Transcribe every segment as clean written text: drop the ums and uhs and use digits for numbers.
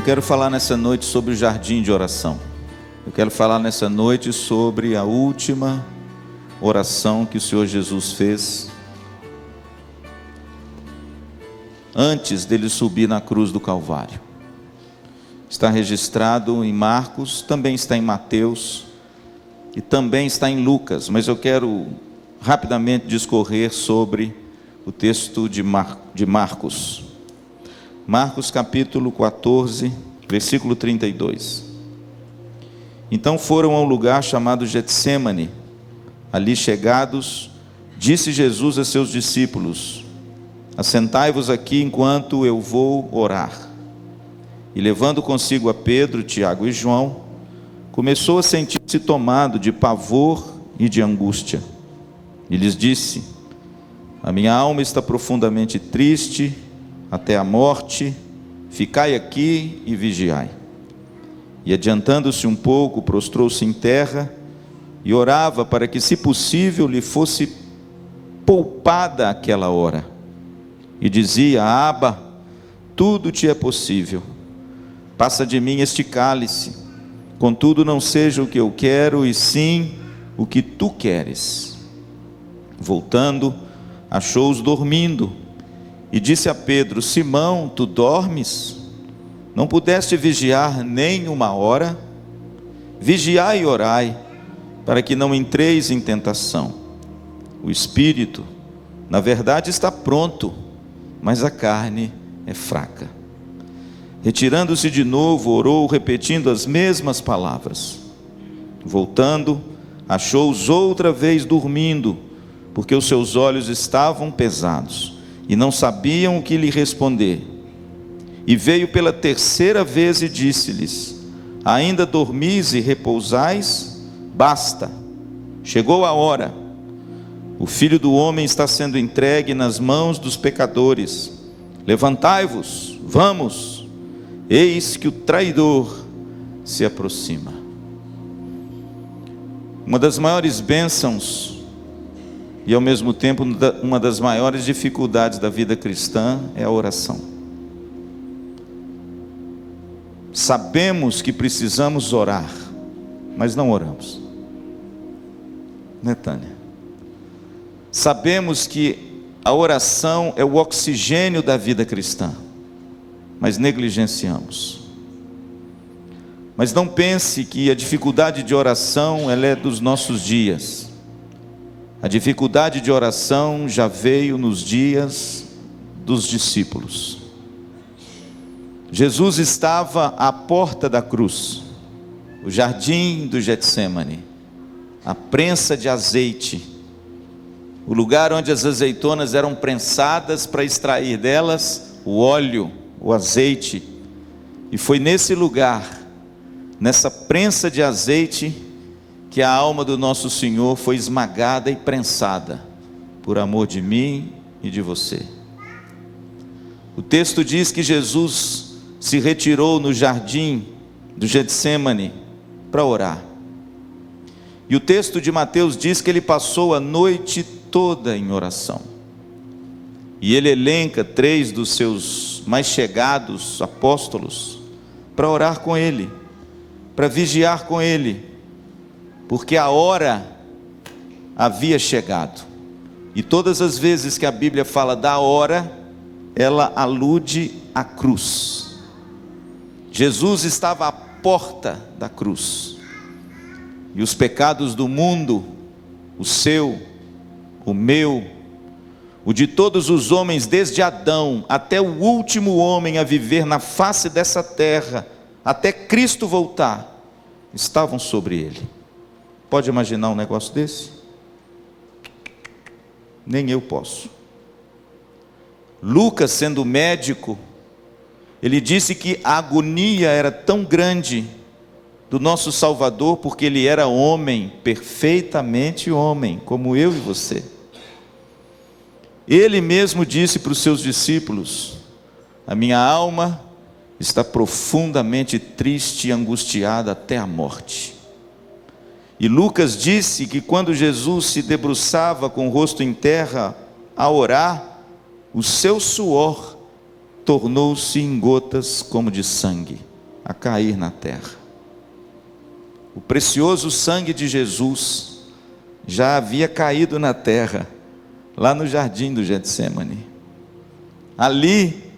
quero falar nessa noite sobre o jardim de oração. Eu quero falar nessa noite sobre a última oração que o Senhor Jesus fez antes dele subir na cruz do Calvário. Está registrado em Marcos, também está em Mateus e também está em Lucas, mas eu quero rapidamente discorrer sobre o texto de Marcos. Marcos capítulo 14, versículo 32. Então foram a um lugar chamado Getsêmani. Ali chegados, disse Jesus a seus discípulos: assentai-vos aqui enquanto eu vou orar. E levando consigo a Pedro, Tiago e João, começou a sentir-se tomado de pavor e de angústia. E lhes disse: a minha alma está profundamente triste até a morte, ficai aqui e vigiai. E adiantando-se um pouco, prostrou-se em terra e orava para que, se possível, lhe fosse poupada aquela hora. E dizia: Abba, tudo te é possível, passa de mim este cálice, contudo não seja o que eu quero, e sim o que tu queres. Voltando, achou-os dormindo, e disse a Pedro: Simão, tu dormes? Não pudeste vigiar nem uma hora? Vigiai e orai, para que não entreis em tentação. O espírito, na verdade, está pronto, mas a carne é fraca. Retirando-se de novo, orou, repetindo as mesmas palavras. Voltando, achou-os outra vez dormindo, porque os seus olhos estavam pesados, e não sabiam o que lhe responder. E veio pela terceira vez e disse-lhes: ainda dormis e repousais? Basta, chegou a hora. O Filho do Homem está sendo entregue nas mãos dos pecadores. Levantai-vos, vamos, eis que o traidor se aproxima. Uma das maiores bênçãos e ao mesmo tempo uma das maiores dificuldades da vida cristã é a oração. Sabemos que precisamos orar, mas não oramos, né, Tânia? Sabemos que a oração é o oxigênio da vida cristã, mas negligenciamos. Mas não pense que a dificuldade de oração ela é dos nossos dias. A dificuldade de oração já veio nos dias dos discípulos. Jesus estava à porta da cruz, o jardim do Getsêmani, a prensa de azeite, o lugar onde as azeitonas eram prensadas para extrair delas o óleo, o azeite. E foi nesse lugar, nessa prensa de azeite, que a alma do nosso Senhor foi esmagada e prensada, por amor de mim e de você. O texto diz que Jesus se retirou no jardim do Getsêmani para orar. E o texto de Mateus diz que ele passou a noite toda em oração. E ele elenca 3 dos seus mais chegados apóstolos para orar com ele, para vigiar com ele, porque a hora havia chegado. E todas as vezes que a Bíblia fala da hora, ela alude à cruz. Jesus estava à porta da cruz, e os pecados do mundo, o seu, o meu, o de todos os homens, desde Adão até o último homem a viver na face dessa terra, até Cristo voltar, estavam sobre ele. Pode imaginar um negócio desse? Nem eu posso. Lucas, sendo médico, ele disse que a agonia era tão grande do nosso Salvador, porque ele era homem, perfeitamente homem, como eu e você. Ele mesmo disse para os seus discípulos: a minha alma está profundamente triste e angustiada até a morte. E Lucas disse que quando Jesus se debruçava com o rosto em terra a orar, o seu suor tornou-se em gotas como de sangue. a cair na terra. O precioso sangue de Jesus já havia caído na terra, lá no jardim do Getsêmani. Ali,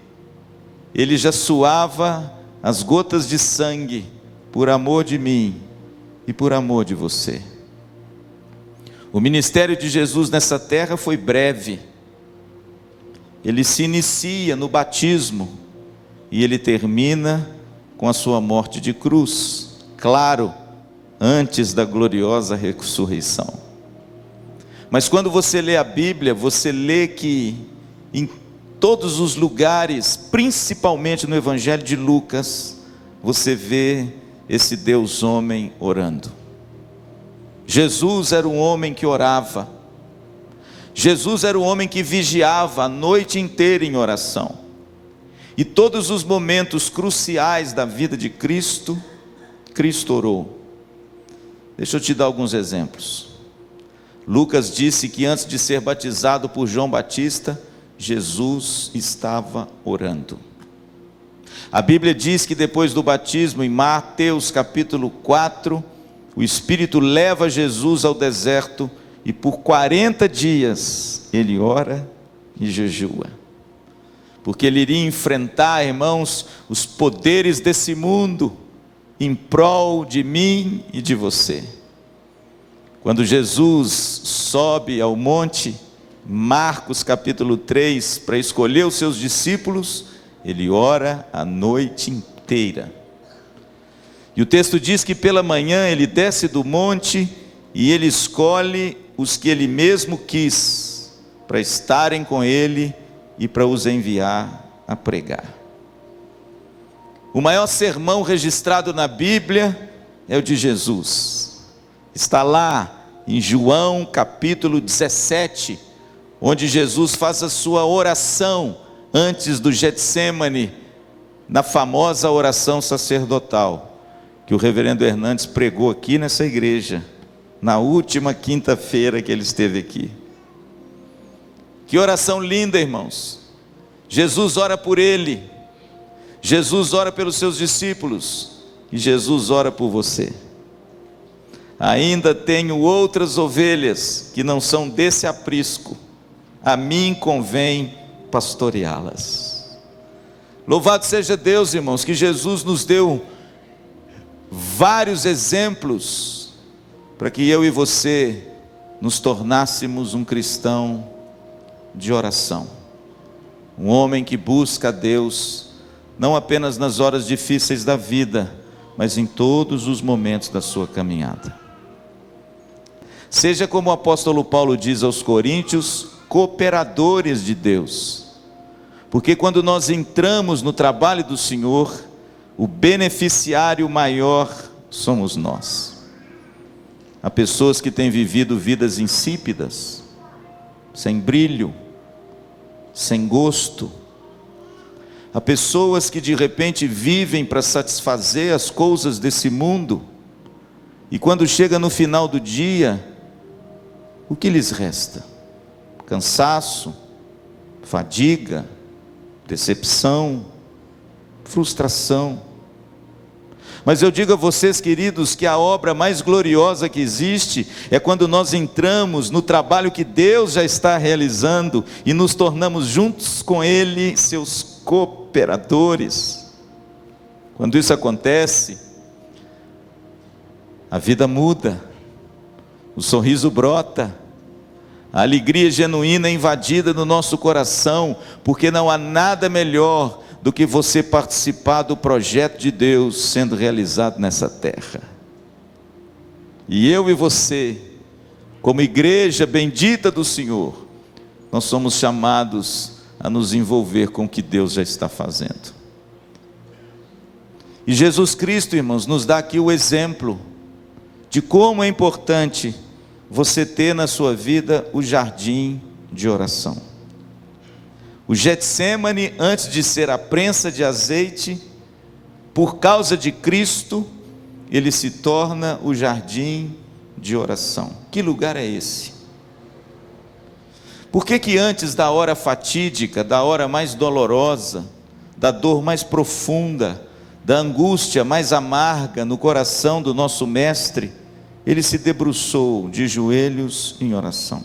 ele já suava as gotas de sangue, por amor de mim e por amor de você. O ministério de Jesus nessa terra foi breve. Ele se inicia no batismo e ele termina com a sua morte de cruz, claro, antes da gloriosa ressurreição. Mas quando você lê a Bíblia, você lê que em todos os lugares, principalmente no Evangelho de Lucas, você vê esse Deus homem orando. Jesus era um homem que orava. Jesus era um homem que vigiava a noite inteira em oração. E todos os momentos cruciais da vida de Cristo, Cristo orou. Deixa eu te dar alguns exemplos. Lucas disse que antes de ser batizado por João Batista, Jesus estava orando. A Bíblia diz que depois do batismo, em Mateus capítulo 4, o Espírito leva Jesus ao deserto e por 40 dias ele ora e jejua. Porque ele iria enfrentar, irmãos, os poderes desse mundo em prol de mim e de você. Quando Jesus sobe ao monte, Marcos capítulo 3, para escolher os seus discípulos, ele ora a noite inteira. E o texto diz que pela manhã ele desce do monte e ele escolhe os que ele mesmo quis, para estarem com ele e para os enviar a pregar. O maior sermão registrado na Bíblia é o de Jesus. Está lá em João capítulo 17, onde Jesus faz a sua oração antes do Getsêmani, na famosa oração sacerdotal, que o reverendo Hernandes pregou aqui nessa igreja, na última quinta-feira que ele esteve aqui. Que oração linda, irmãos. Jesus ora por ele, Jesus ora pelos seus discípulos, e Jesus ora por você. Ainda tenho outras ovelhas que não são desse aprisco, a mim convém pastoreá-las. Louvado seja Deus, irmãos, que Jesus nos deu vários exemplos para que eu e você nos tornássemos um cristão de oração, um homem que busca a Deus não apenas nas horas difíceis da vida, mas em todos os momentos da sua caminhada. Seja como o apóstolo Paulo diz aos Coríntios, cooperadores de Deus, porque quando nós entramos no trabalho do Senhor, o beneficiário maior somos nós. Há pessoas que têm vivido vidas insípidas, sem brilho, sem gosto. Há pessoas que de repente vivem para satisfazer as coisas desse mundo, e quando chega no final do dia, o que lhes resta? Cansaço, fadiga, decepção, frustração. Mas eu digo a vocês, queridos, que a obra mais gloriosa que existe é quando nós entramos no trabalho que Deus já está realizando e nos tornamos juntos com Ele seus cooperadores. Quando isso acontece, a vida muda, o sorriso brota, a alegria genuína é invadida no nosso coração, porque não há nada melhor do que você participar do projeto de Deus sendo realizado nessa terra. E eu e você, como igreja bendita do Senhor, nós somos chamados a nos envolver com o que Deus já está fazendo. E Jesus Cristo, irmãos, nos dá aqui o exemplo de como é importante você ter na sua vida o jardim de oração. O Getsêmani, antes de ser a prensa de azeite, por causa de Cristo, ele se torna o jardim de oração. Que lugar é esse? Por que antes da hora fatídica, da hora mais dolorosa, da dor mais profunda, da angústia mais amarga no coração do nosso mestre, ele se debruçou de joelhos em oração.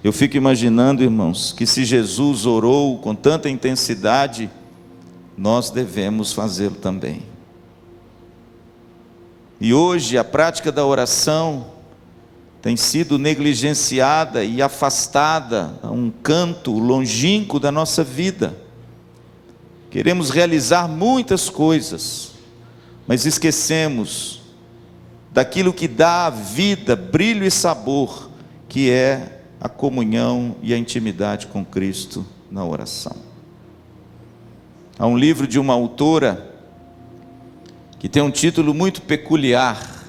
Eu fico imaginando, irmãos, que se Jesus orou com tanta intensidade, nós devemos fazê-lo também. E hoje a prática da oração tem sido negligenciada e afastada a um canto longínquo da nossa vida. Queremos realizar muitas coisas, mas esquecemos daquilo que dá vida, brilho e sabor, que é a comunhão e a intimidade com Cristo na oração. Há um livro de uma autora que tem um título muito peculiar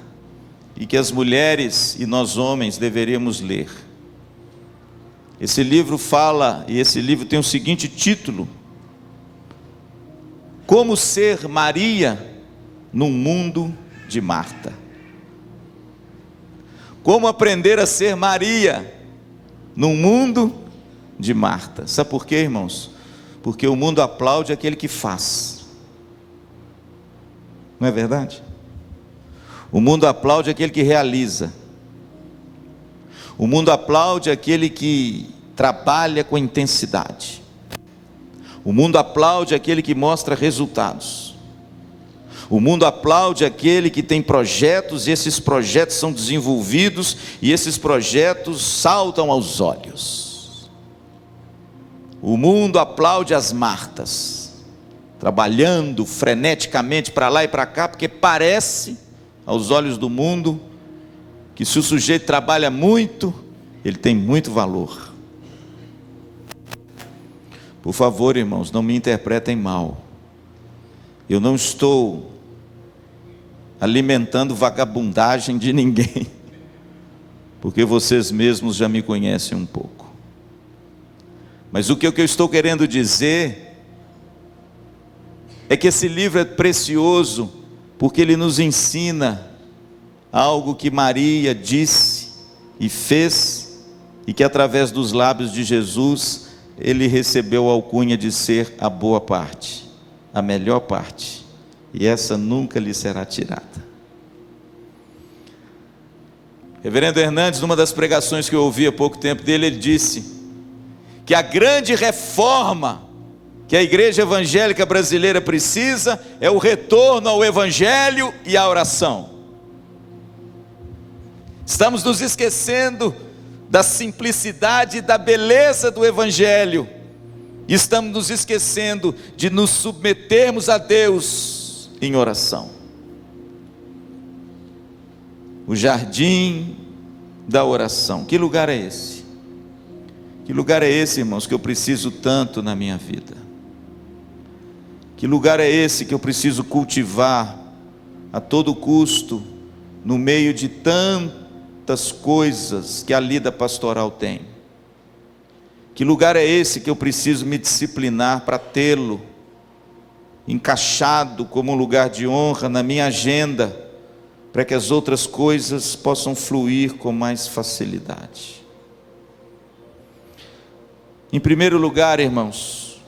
e que as mulheres e nós homens deveríamos ler. Esse livro fala, e esse livro tem o seguinte título: Como ser Maria num mundo de Marta. Como aprender a ser Maria num mundo de Marta. Sabe por quê, irmãos? Porque o mundo aplaude aquele que faz. Não é verdade? O mundo aplaude aquele que realiza. O mundo aplaude aquele que trabalha com intensidade. O mundo aplaude aquele que mostra resultados. O mundo aplaude aquele que tem projetos, e esses projetos são desenvolvidos, e esses projetos saltam aos olhos. O mundo aplaude as Martas, trabalhando freneticamente para lá e para cá, porque parece, aos olhos do mundo, que se o sujeito trabalha muito, ele tem muito valor. Por favor, irmãos, não me interpretem mal. Eu não estou alimentando vagabundagem de ninguém, porque vocês mesmos já me conhecem um pouco. Mas o que eu estou querendo dizer é que esse livro é precioso, porque ele nos ensina algo que Maria disse e fez, e que através dos lábios de Jesus, ele recebeu a alcunha de ser a boa parte, a melhor parte, e essa nunca lhe será tirada. Reverendo Hernandes, numa das pregações que eu ouvi há pouco tempo dele, ele disse que a grande reforma que a igreja evangélica brasileira precisa é o retorno ao evangelho e à oração. Estamos nos esquecendo da simplicidade e da beleza do evangelho. Estamos nos esquecendo de nos submetermos a Deus em oração. O jardim da oração. Que lugar é esse? Que lugar é esse, irmãos, que eu preciso tanto na minha vida? Que lugar é esse que eu preciso cultivar a todo custo, no meio de tantas coisas que a lida pastoral tem? Que lugar é esse que eu preciso me disciplinar para tê-lo encaixado como um lugar de honra na minha agenda, para que as outras coisas possam fluir com mais facilidade? Em primeiro lugar, irmãos,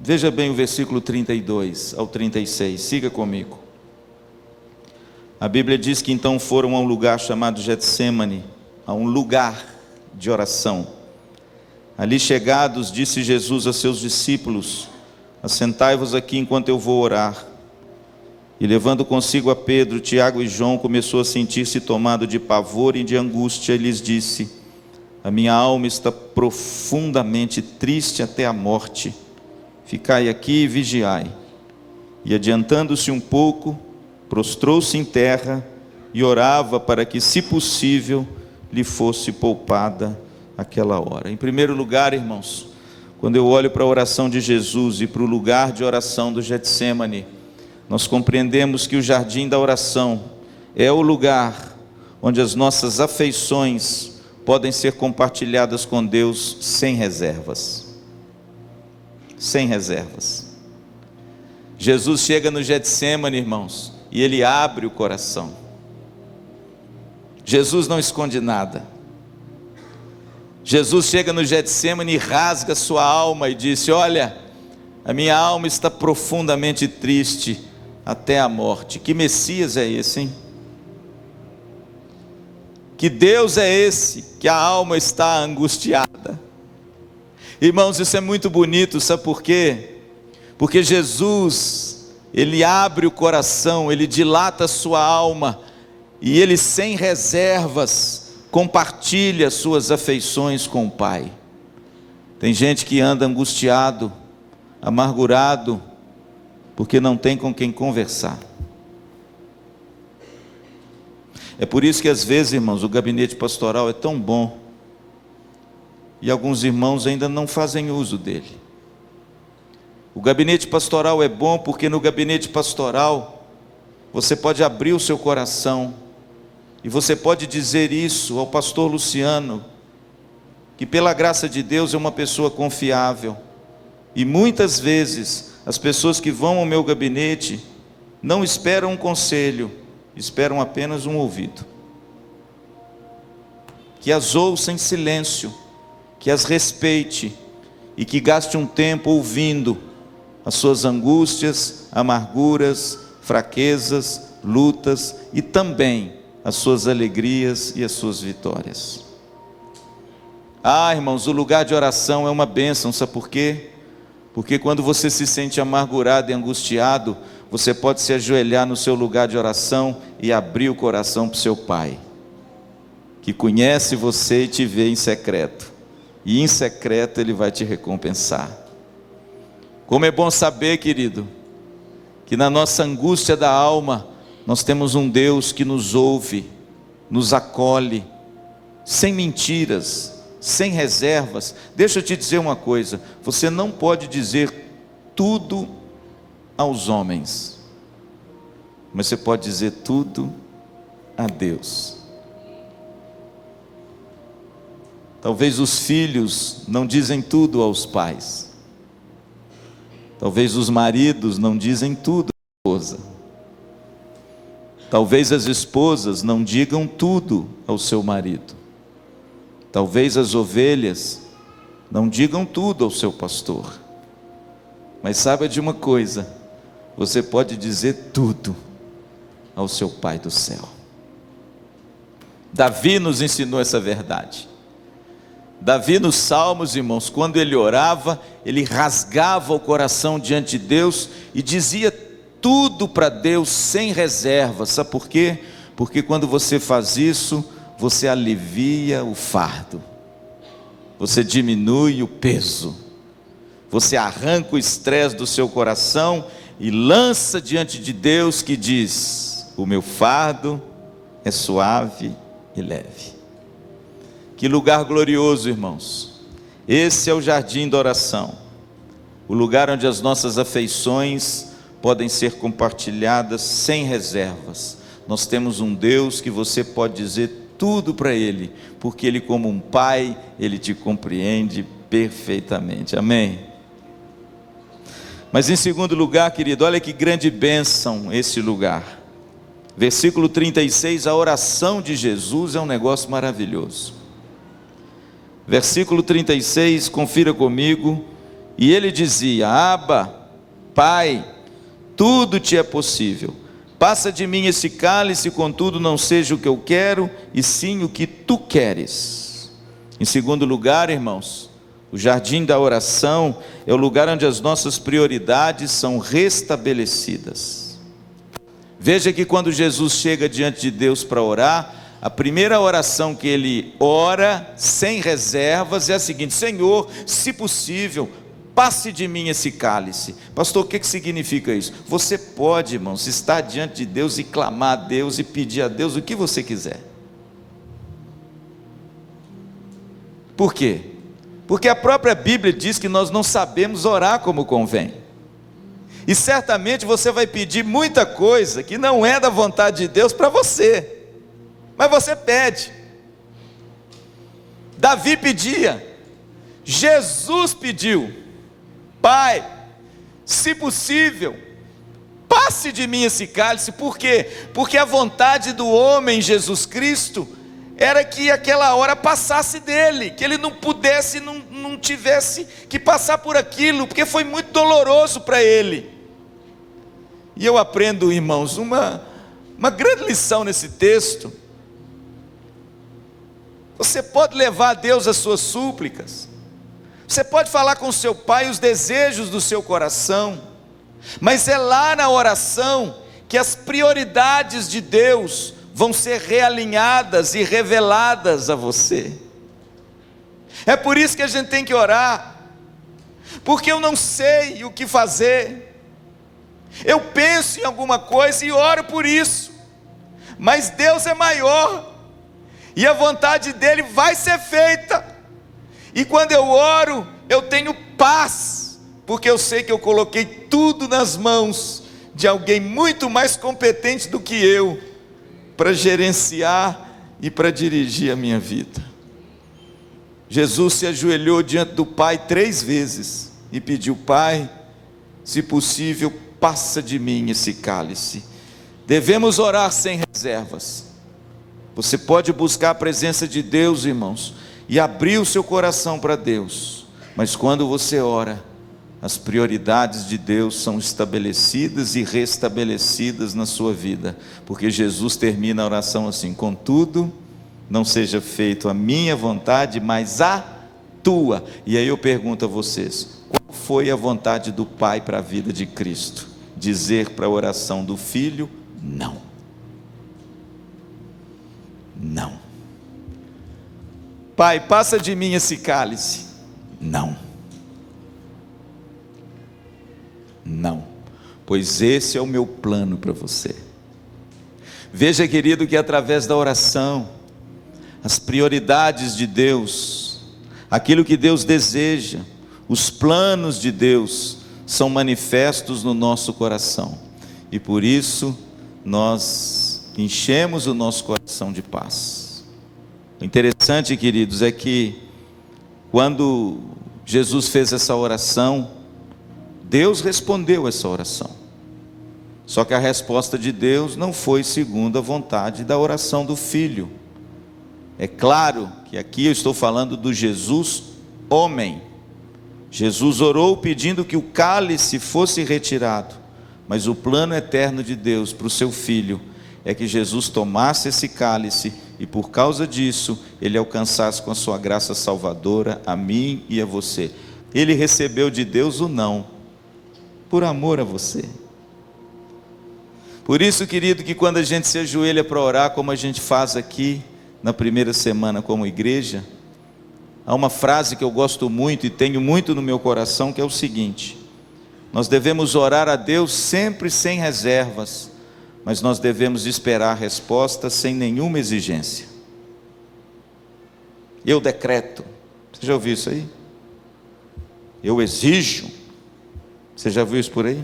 veja bem o versículo 32 ao 36, siga comigo. A Bíblia diz que então foram a um lugar chamado Getsêmani, a um lugar de oração. Ali chegados, disse Jesus a seus discípulos: assentai-vos aqui enquanto eu vou orar. E levando consigo a Pedro, Tiago e João, começou a sentir-se tomado de pavor e de angústia, e lhes disse: a minha alma está profundamente triste até a morte, ficai aqui e vigiai. E adiantando-se um pouco, prostrou-se em terra e orava para que, se possível, lhe fosse poupada aquela hora. Em primeiro lugar, irmãos, quando eu olho para a oração de Jesus e para o lugar de oração do Getsêmani, nós compreendemos que o jardim da oração é o lugar onde as nossas afeições podem ser compartilhadas com Deus sem reservas. Sem reservas. Jesus chega no Getsêmani, irmãos, e ele abre o coração. Jesus não esconde nada. Jesus chega no Getsêmani e rasga sua alma e disse: olha, A minha alma está profundamente triste até a morte. Que Messias é esse, hein? Que Deus é esse que a alma está angustiada? Irmãos, isso é muito bonito, sabe por quê? Porque Jesus, Ele abre o coração, Ele dilata a sua alma, e Ele sem reservas compartilha suas afeições com o Pai. Tem gente que anda angustiado, amargurado, porque não tem com quem conversar. É por isso que às vezes, irmãos, o gabinete pastoral é tão bom, e alguns irmãos ainda não fazem uso dele. O gabinete pastoral é bom porque no gabinete pastoral você pode abrir o seu coração, e você pode dizer isso ao pastor Luciano, que pela graça de Deus é uma pessoa confiável. E muitas vezes as pessoas que vão ao meu gabinete não esperam um conselho, esperam apenas um ouvido, que as ouça em silêncio, que as respeite e que gaste um tempo ouvindo as suas angústias, amarguras, fraquezas, lutas e também as suas alegrias e as suas vitórias. Ah, irmãos, o lugar de oração é uma bênção, sabe por quê? Porque quando você se sente amargurado e angustiado, você pode se ajoelhar no seu lugar de oração e abrir o coração para o seu Pai, que conhece você e te vê em secreto, e em secreto Ele vai te recompensar. Como é bom saber, querido, que na nossa angústia da alma, nós temos um Deus que nos ouve, nos acolhe, sem mentiras, sem reservas. Deixa eu te dizer uma coisa, você não pode dizer tudo aos homens, mas você pode dizer tudo a Deus. Talvez os filhos não dizem tudo aos pais, talvez os maridos não dizem tudo à esposa, talvez as esposas não digam tudo ao seu marido, talvez as ovelhas não digam tudo ao seu pastor, mas saiba de uma coisa, você pode dizer tudo ao seu Pai do céu. Davi nos ensinou essa verdade. Davi nos Salmos, irmãos, quando ele orava, ele rasgava o coração diante de Deus e dizia tudo para Deus sem reserva. Sabe por quê? Porque quando você faz isso, você alivia o fardo, você diminui o peso, você arranca o estresse do seu coração e lança diante de Deus, que diz: o meu fardo é suave e leve. Que lugar glorioso, irmãos. Esse é o jardim da oração, o lugar onde as nossas afeições podem ser compartilhadas sem reservas. Nós temos um Deus que você pode dizer tudo para Ele, porque Ele, como um pai, Ele te compreende perfeitamente. Amém? Mas em segundo lugar, querido, olha que grande bênção esse lugar. Versículo 36, a oração de Jesus é um negócio maravilhoso. Versículo 36, confira comigo. E ele dizia: Abba, Pai, tudo te é possível. Passa de mim esse cálice, contudo não seja o que eu quero, e sim o que tu queres. Em segundo lugar, irmãos, o jardim da oração é o lugar onde as nossas prioridades são restabelecidas. Veja que quando Jesus chega diante de Deus para orar, a primeira oração que ele ora, sem reservas, é a seguinte: Senhor, se possível, passe de mim esse cálice. Pastor, o que significa isso? Você pode, irmãos, estar diante de Deus e clamar a Deus e pedir a Deus o que você quiser. Por quê? Porque a própria Bíblia diz que nós não sabemos orar como convém. E certamente você vai pedir muita coisa que não é da vontade de Deus para você, mas você pede. Davi pedia, Jesus pediu: Pai, se possível, passe de mim esse cálice. Por quê? Porque a vontade do homem Jesus Cristo era que aquela hora passasse dele, que ele não pudesse, não tivesse que passar por aquilo, porque foi muito doloroso para ele. E eu aprendo, irmãos, uma grande lição nesse texto. Você pode levar a Deus as suas súplicas, você pode falar com seu pai os desejos do seu coração, mas é lá na oração que as prioridades de Deus vão ser realinhadas e reveladas a você. É por isso que a gente tem que orar, porque eu não sei o que fazer, eu penso em alguma coisa e oro por isso, mas Deus é maior, e a vontade dele vai ser feita, e quando eu oro, eu tenho paz, porque eu sei que eu coloquei tudo nas mãos de alguém muito mais competente do que eu, para gerenciar e para dirigir a minha vida. Jesus se ajoelhou diante do Pai 3 vezes, e pediu: Pai, se possível, passa de mim esse cálice. Devemos orar sem reservas. Você pode buscar a presença de Deus, irmãos, e abrir o seu coração para Deus, mas quando você ora, as prioridades de Deus são estabelecidas e restabelecidas na sua vida, porque Jesus termina a oração assim: contudo, não seja feito a minha vontade, mas a tua. E aí eu pergunto a vocês, qual foi a vontade do Pai para a vida de Cristo? Dizer para a oração do Filho: não. Não. Pai, passa de mim esse cálice. Não. Não, pois esse é o meu plano para você. Veja, querido, que através da oração, as prioridades de Deus, aquilo que Deus deseja, os planos de Deus são manifestos no nosso coração, e por isso nós enchemos o nosso coração de paz. O interessante, queridos, é que quando Jesus fez essa oração, Deus respondeu essa oração, só que a resposta de Deus não foi segundo a vontade da oração do Filho. É claro que aqui eu estou falando do Jesus homem. Jesus orou pedindo que o cálice fosse retirado, mas o plano eterno de Deus para o seu Filho é que Jesus tomasse esse cálice e por causa disso ele alcançasse com a sua graça salvadora a mim e a você. Ele recebeu de Deus o não, por amor a você. Por isso, querido, que quando a gente se ajoelha para orar, como a gente faz aqui na primeira semana como igreja, há uma frase que eu gosto muito e tenho muito no meu coração, que é o seguinte: nós devemos orar a Deus sempre sem reservas, mas nós devemos esperar a resposta sem nenhuma exigência. Eu decreto. Você já ouviu isso aí? Eu exijo. Você já viu isso por aí?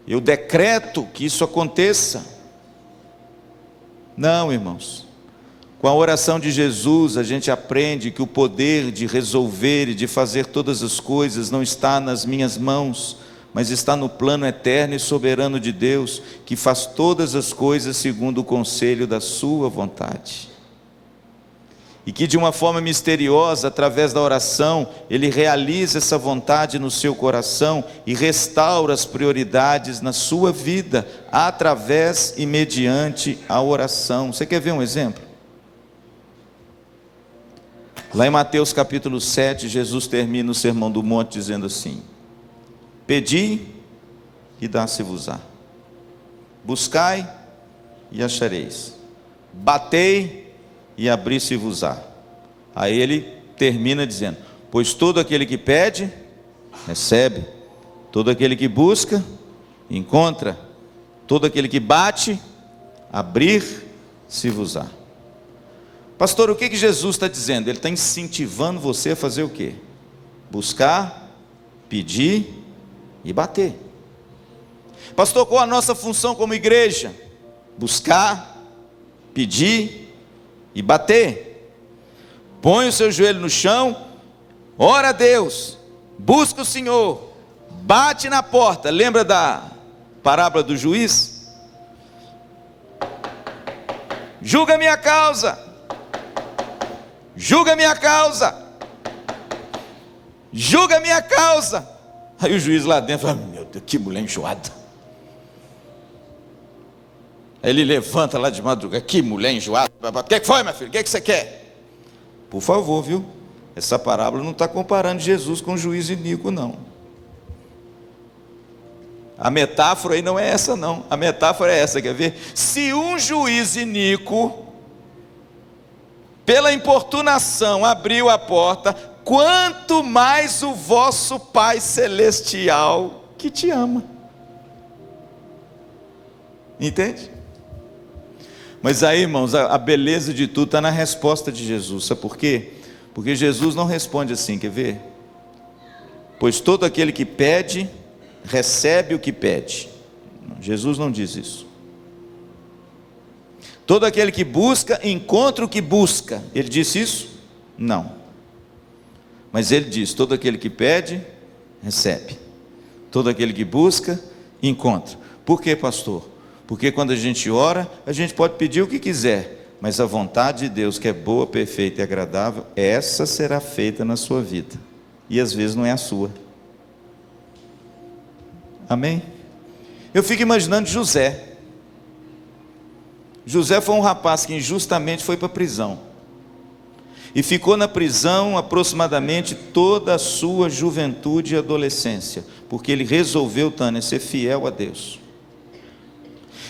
Eu decreto que isso aconteça. Não, irmãos. Com a oração de Jesus, a gente aprende que o poder de resolver e de fazer todas as coisas não está nas minhas mãos, mas está no plano eterno e soberano de Deus, que faz todas as coisas segundo o conselho da sua vontade. E que de uma forma misteriosa, através da oração, Ele realiza essa vontade no seu coração e restaura as prioridades na sua vida, através e mediante a oração. Você quer ver um exemplo? Lá em Mateus capítulo 7, Jesus termina o Sermão do Monte dizendo assim: pedi e dá-se-vos-á, buscai e achareis, batei e abri-se-vos-á. Aí ele termina dizendo: pois todo aquele que pede, recebe, todo aquele que busca, encontra, todo aquele que bate, abrir-se-vos-á. Pastor, o que Jesus está dizendo? Ele está incentivando você a fazer o quê? Buscar, pedir e bater. Pastor, qual a nossa função como igreja? Buscar, pedir e bater. Põe o seu joelho no chão, ora a Deus, busca o Senhor, bate na porta. Lembra da parábola do juiz? julga a minha causa, julga a minha causa, julga a minha causa. Aí o juiz lá dentro fala: meu Deus, que mulher enjoada. Aí ele levanta lá de madrugada: que mulher enjoada. O que foi, meu filho? O que você quer? Por favor, viu? Essa parábola não está comparando Jesus com o juiz iníquo, não. A metáfora aí não é essa, não. A metáfora é essa, quer ver? Se um juiz iníquo, pela importunação, abriu a porta, quanto mais o vosso Pai Celestial, que te ama. Entende? Mas aí, irmãos, a beleza de tudo está na resposta de Jesus. Sabe por quê? Porque Jesus não responde assim, quer ver? Pois todo aquele que pede, recebe o que pede. Jesus não diz isso. Todo aquele que busca, encontra o que busca. Ele disse isso? Não. Mas ele diz: todo aquele que pede, recebe. Todo aquele que busca, encontra. Por quê, pastor? Porque quando a gente ora, a gente pode pedir o que quiser, mas a vontade de Deus, que é boa, perfeita e agradável, essa será feita na sua vida. E às vezes não é a sua. Amém? Eu fico imaginando José. José foi um rapaz que injustamente foi para a prisão. E ficou na prisão aproximadamente toda a sua juventude e adolescência. Porque ele resolveu, Tânia, ser fiel a Deus.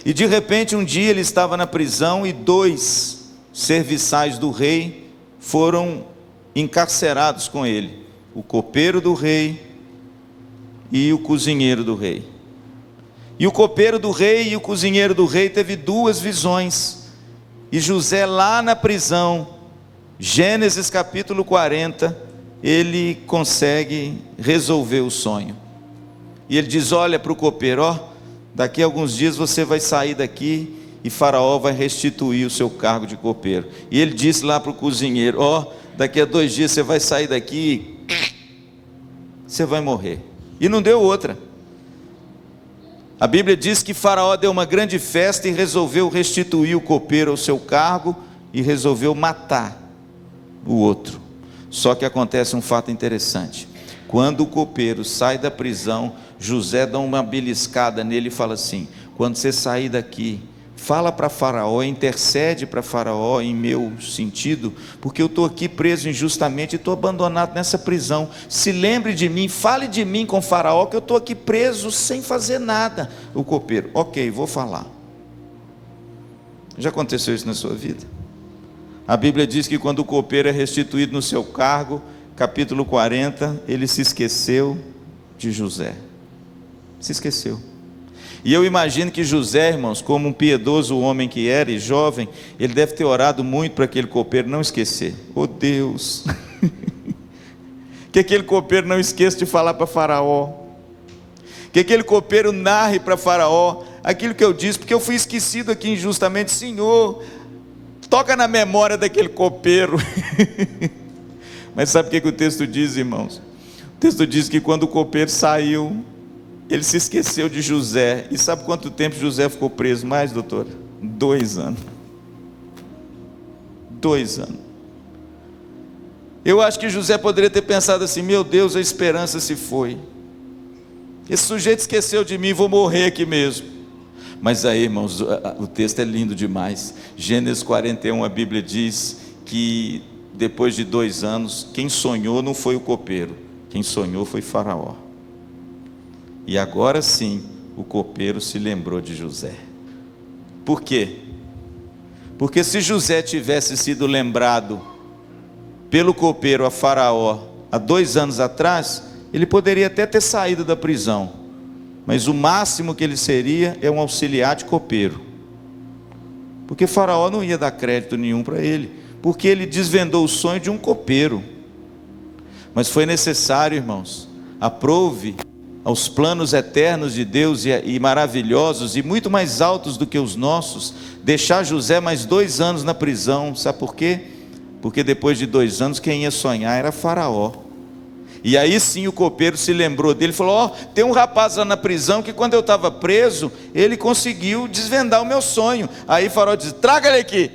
E de repente um dia ele estava na prisão e 2 serviçais do rei foram encarcerados com ele. O copeiro do rei e o cozinheiro do rei. E o copeiro do rei e o cozinheiro do rei teve 2 visões. E José lá na prisão, Gênesis capítulo 40, ele consegue resolver o sonho. E ele diz: olha para o copeiro, ó, daqui a alguns dias você vai sair daqui e Faraó vai restituir o seu cargo de copeiro. E ele disse lá para o cozinheiro: ó, daqui a 2 dias você vai sair daqui e você vai morrer. E não deu outra. A Bíblia diz que Faraó deu uma grande festa e resolveu restituir o copeiro ao seu cargo e resolveu matar o outro. Só que acontece um fato interessante. Quando o copeiro sai da prisão, José dá uma beliscada nele e fala assim: quando você sair daqui, fala para Faraó, intercede para Faraó em meu sentido, porque eu estou aqui preso injustamente e estou abandonado nessa prisão. Se lembre de mim, fale de mim com Faraó, que eu estou aqui preso sem fazer nada. O copeiro: ok, vou falar. Já aconteceu isso na sua vida? A Bíblia diz que quando o copeiro é restituído no seu cargo, capítulo 40, ele se esqueceu de José. Se esqueceu. E eu imagino que José, irmãos, como um piedoso homem que era e jovem, ele deve ter orado muito para aquele copeiro não esquecer. Oh Deus, que aquele copeiro não esqueça de falar para Faraó, que aquele copeiro narre para Faraó aquilo que eu disse, porque eu fui esquecido aqui injustamente. Senhor, toca na memória daquele copeiro. Mas sabe o que o texto diz, irmãos? O texto diz que quando o copeiro saiu, ele se esqueceu de José. E sabe quanto tempo José ficou preso mais, doutora? 2 anos. 2 anos. Eu acho que José poderia ter pensado assim: meu Deus, a esperança se foi. Esse sujeito esqueceu de mim, vou morrer aqui mesmo. Mas aí, irmãos, o texto é lindo demais. Gênesis 41, a Bíblia diz que depois de 2 anos, quem sonhou não foi o copeiro, quem sonhou foi Faraó. E agora sim, o copeiro se lembrou de José. Por quê? Porque se José tivesse sido lembrado pelo copeiro a Faraó há 2 anos atrás, ele poderia até ter saído da prisão, mas o máximo que ele seria é um auxiliar de copeiro, porque Faraó não ia dar crédito nenhum para ele, porque ele desvendou o sonho de um copeiro. Mas foi necessário, irmãos, aprove aos planos eternos de Deus e maravilhosos e muito mais altos do que os nossos, deixar José mais 2 anos na prisão. Sabe por quê? Porque depois de 2 anos quem ia sonhar era Faraó. E aí sim o copeiro se lembrou dele e falou: ó, tem um rapaz lá na prisão que quando eu estava preso, ele conseguiu desvendar o meu sonho. Aí Faraó disse: traga ele aqui.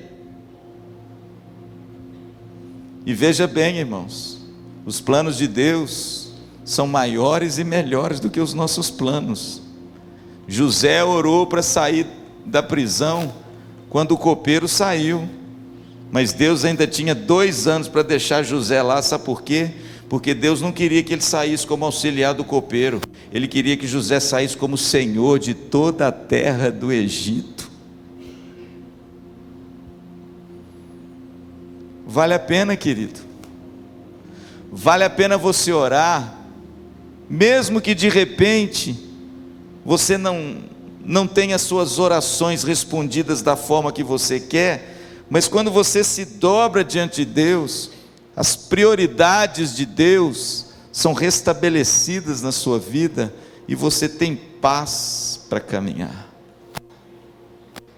E veja bem, irmãos, os planos de Deus são maiores e melhores do que os nossos planos. José orou para sair da prisão quando o copeiro saiu, mas Deus ainda tinha 2 anos para deixar José lá. Sabe por quê? Porque Deus não queria que ele saísse como auxiliar do copeiro, ele queria que José saísse como senhor de toda a terra do Egito. Vale a pena, querido, vale a pena você orar, mesmo que de repente você não tenha suas orações respondidas da forma que você quer, mas quando você se dobra diante de Deus, as prioridades de Deus são restabelecidas na sua vida e você tem paz para caminhar.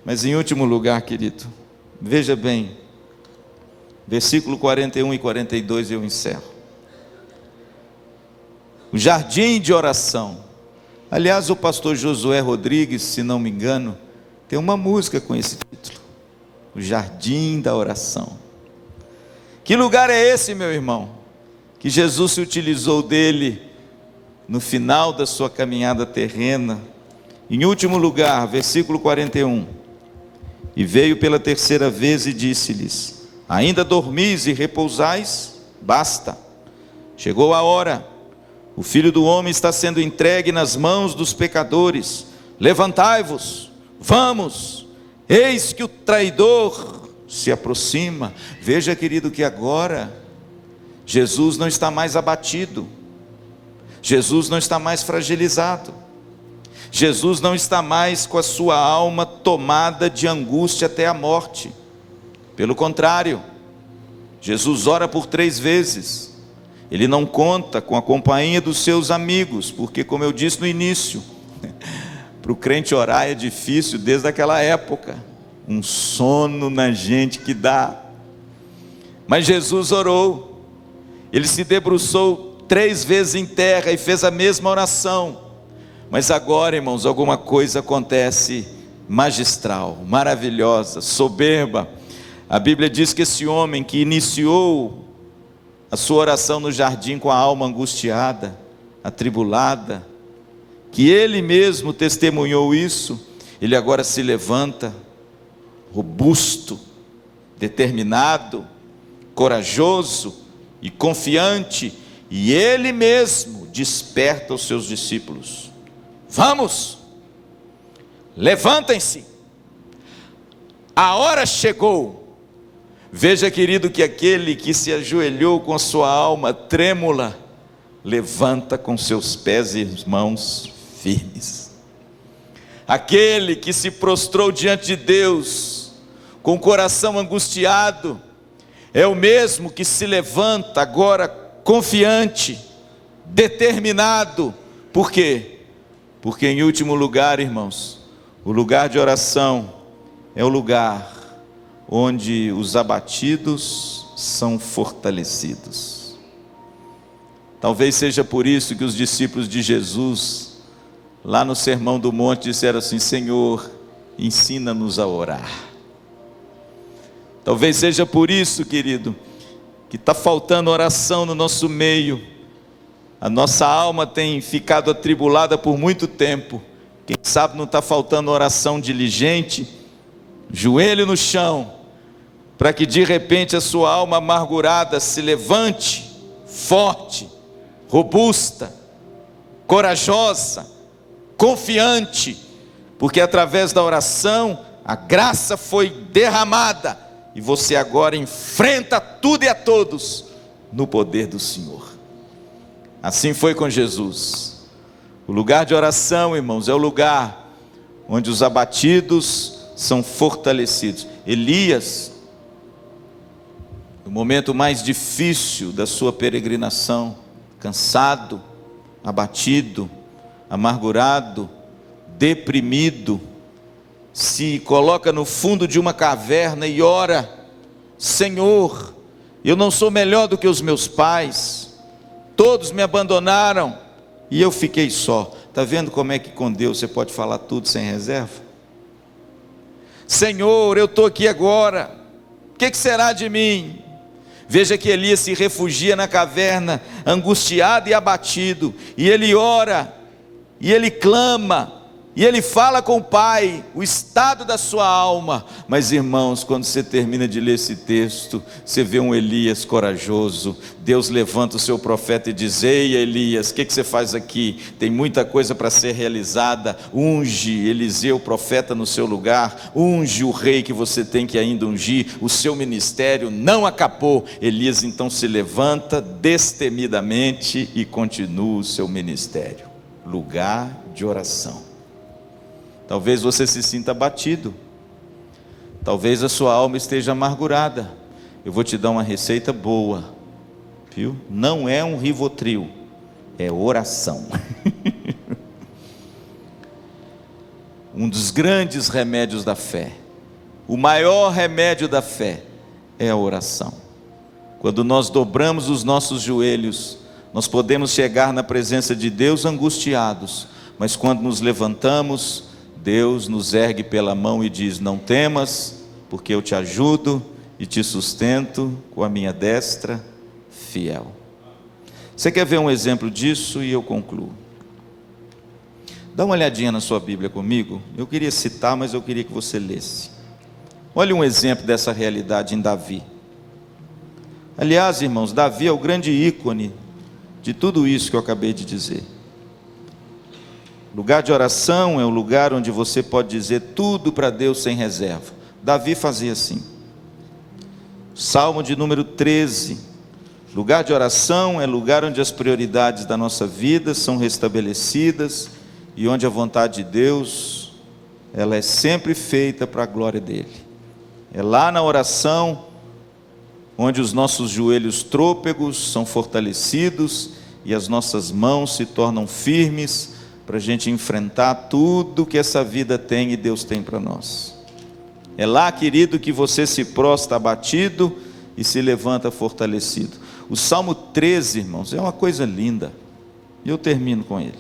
Mas em último lugar, querido, veja bem, versículo 41 e 42 eu encerro. O jardim de oração. Aliás, o pastor Josué Rodrigues, se não me engano, tem uma música com esse título, o jardim da oração. Que lugar é esse, meu irmão, que Jesus se utilizou dele no final da sua caminhada terrena? Em último lugar, versículo 41, e veio pela 3ª vez e disse-lhes: ainda dormis e repousais? Basta, chegou a hora, o Filho do Homem está sendo entregue nas mãos dos pecadores, levantai-vos, vamos, eis que o traidor se aproxima. Veja, querido, que agora Jesus não está mais abatido, Jesus não está mais fragilizado, Jesus não está mais com a sua alma tomada de angústia até a morte. Pelo contrário, Jesus ora por 3 vezes, ele não conta com a companhia dos seus amigos, porque, como eu disse no início, para o crente orar é difícil desde aquela época, um sono na gente que dá. Mas Jesus orou, ele se debruçou 3 vezes em terra e fez a mesma oração. Mas agora, irmãos, alguma coisa acontece magistral, maravilhosa, soberba. A Bíblia diz que esse homem que iniciou a sua oração no jardim com a alma angustiada, atribulada, que ele mesmo testemunhou isso, ele agora se levanta, robusto, determinado, corajoso e confiante, e ele mesmo desperta os seus discípulos: vamos, levantem-se, a hora chegou. Veja, querido, que aquele que se ajoelhou com a sua alma trêmula, levanta com seus pés e mãos firmes. Aquele que se prostrou diante de Deus, com o coração angustiado, é o mesmo que se levanta agora confiante, determinado. Por quê? Porque em último lugar, irmãos, o lugar de oração é o lugar onde os abatidos são fortalecidos. Talvez seja por isso que os discípulos de Jesus, lá no Sermão do Monte, disseram assim: Senhor, ensina-nos a orar. Talvez seja por isso, querido, que está faltando oração no nosso meio. A nossa alma tem ficado atribulada por muito tempo. Quem sabe não está faltando oração diligente, joelho no chão, para que de repente a sua alma amargurada se levante, forte, robusta, corajosa, confiante, porque através da oração a graça foi derramada, e você agora enfrenta tudo e a todos no poder do Senhor. Assim foi com Jesus. O lugar de oração, irmãos, é o lugar onde os abatidos são fortalecidos. Elias, no momento mais difícil da sua peregrinação, cansado, abatido, amargurado, deprimido, se coloca no fundo de uma caverna e ora: Senhor, eu não sou melhor do que os meus pais, todos me abandonaram e eu fiquei só. Está vendo como é que com Deus você pode falar tudo sem reserva? Senhor, eu estou aqui agora, o que será de mim? Veja que Elias se refugia na caverna, angustiado e abatido, e ele ora, e ele clama, e ele fala com o Pai, o estado da sua alma. Mas irmãos, quando você termina de ler esse texto, você vê um Elias corajoso. Deus levanta o seu profeta e diz: ei Elias, o que você faz aqui? Tem muita coisa para ser realizada. Unge Eliseu profeta no seu lugar, unge o rei que você tem que ainda ungir. O seu ministério não acabou. Elias então se levanta destemidamente e continua o seu ministério. Lugar de oração. Talvez você se sinta abatido, talvez a sua alma esteja amargurada. Eu vou te dar uma receita boa, viu? Não é um Rivotril, é oração. Um dos grandes remédios da fé, o maior remédio da fé é a oração. Quando nós dobramos os nossos joelhos, nós podemos chegar na presença de Deus angustiados, mas quando nos levantamos, Deus nos ergue pela mão e diz: não temas, porque eu te ajudo e te sustento com a minha destra fiel. Você quer ver um exemplo disso? E eu concluo. Dá uma olhadinha na sua Bíblia comigo. Eu queria citar, mas eu queria que você lesse. Olha um exemplo dessa realidade em Davi. Aliás, irmãos, Davi é o grande ícone de tudo isso que eu acabei de dizer. Lugar de oração é o lugar onde você pode dizer tudo para Deus sem reserva. Davi fazia assim. Salmo de número 13. Lugar de oração é lugar onde as prioridades da nossa vida são restabelecidas e onde a vontade de Deus, ela é sempre feita para a glória dele. É lá na oração onde os nossos joelhos trôpegos são fortalecidos e as nossas mãos se tornam firmes para a gente enfrentar tudo que essa vida tem e Deus tem para nós. É lá, querido, que você se prostra abatido e se levanta fortalecido. O Salmo 13, irmãos, é uma coisa linda, e eu termino com ele.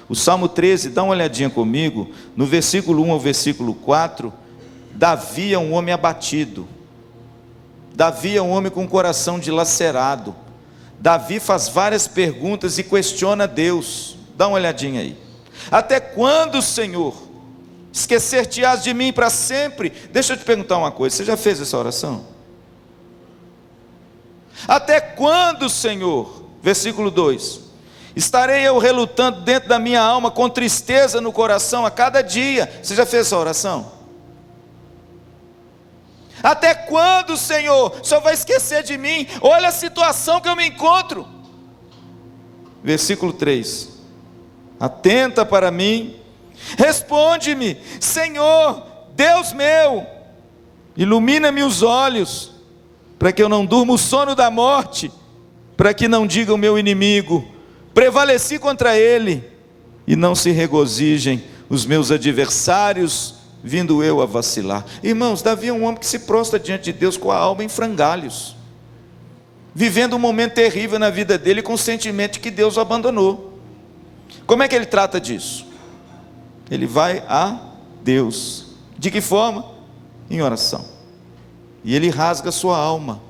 O Salmo 13, dá uma olhadinha comigo, no versículo 1 ao versículo 4, Davi é um homem abatido, Davi é um homem com o coração dilacerado, Davi faz várias perguntas e questiona Deus. Dá uma olhadinha aí. Até quando, Senhor, esquecer-te-ás de mim para sempre? Deixa eu te perguntar uma coisa, você já fez essa oração? Até quando, Senhor? Versículo 2: estarei eu relutando dentro da minha alma, com tristeza no coração a cada dia. Você já fez essa oração? Até quando, Senhor, o Senhor vai esquecer de mim? Olha a situação que eu me encontro. Versículo 3: atenta para mim, responde-me, Senhor, Deus meu, ilumina-me os olhos, para que eu não durma o sono da morte, para que não diga o meu inimigo, prevaleci contra ele, e não se regozijem os meus adversários, vindo eu a vacilar. Irmãos, Davi é um homem que se prostra diante de Deus com a alma em frangalhos, vivendo um momento terrível na vida dele, com o sentimento de que Deus o abandonou. Como é que ele trata disso? Ele vai a Deus. De que forma? Em oração. E ele rasga a sua alma,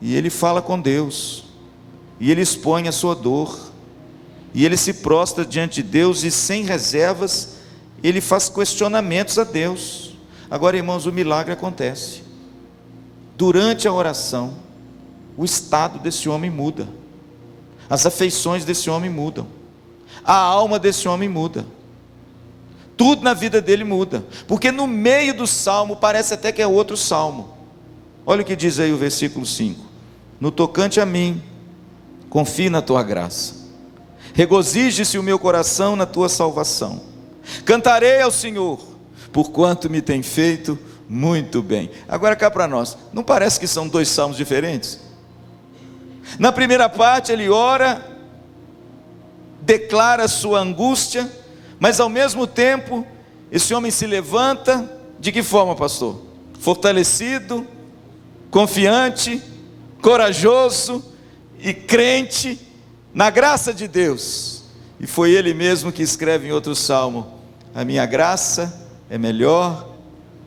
e ele fala com Deus, e ele expõe a sua dor, e ele se prostra diante de Deus, e sem reservas, ele faz questionamentos a Deus. Agora, irmãos, o milagre acontece. Durante a oração, o estado desse homem muda, as afeições desse homem mudam, a alma desse homem muda, tudo na vida dele muda, porque no meio do salmo, parece até que é outro salmo. Olha o que diz aí o versículo 5: no tocante a mim, confie na tua graça, regozije-se o meu coração na tua salvação, cantarei ao Senhor, porquanto me tem feito muito bem. Agora cá para nós, não parece que são dois salmos diferentes? Na primeira parte ele ora, declara sua angústia, mas ao mesmo tempo, esse homem se levanta, de que forma, pastor? Fortalecido, confiante, corajoso e crente na graça de Deus. E foi ele mesmo que escreve em outro salmo: a minha graça é melhor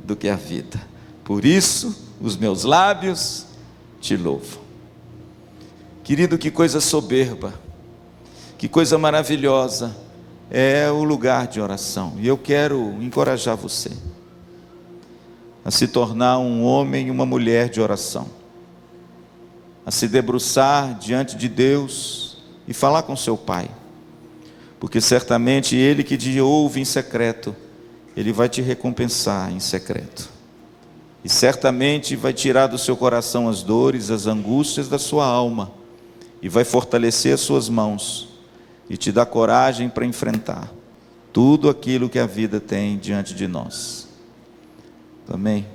do que a vida, por isso os meus lábios te louvo. Querido, que coisa soberba, que coisa maravilhosa é o lugar de oração. E eu quero encorajar você a se tornar um homem e uma mulher de oração, a se debruçar diante de Deus e falar com seu Pai, porque certamente Ele que te ouve em secreto, Ele vai te recompensar em secreto, e certamente vai tirar do seu coração as dores, as angústias da sua alma, e vai fortalecer as suas mãos, e te dar coragem para enfrentar tudo aquilo que a vida tem diante de nós. Amém?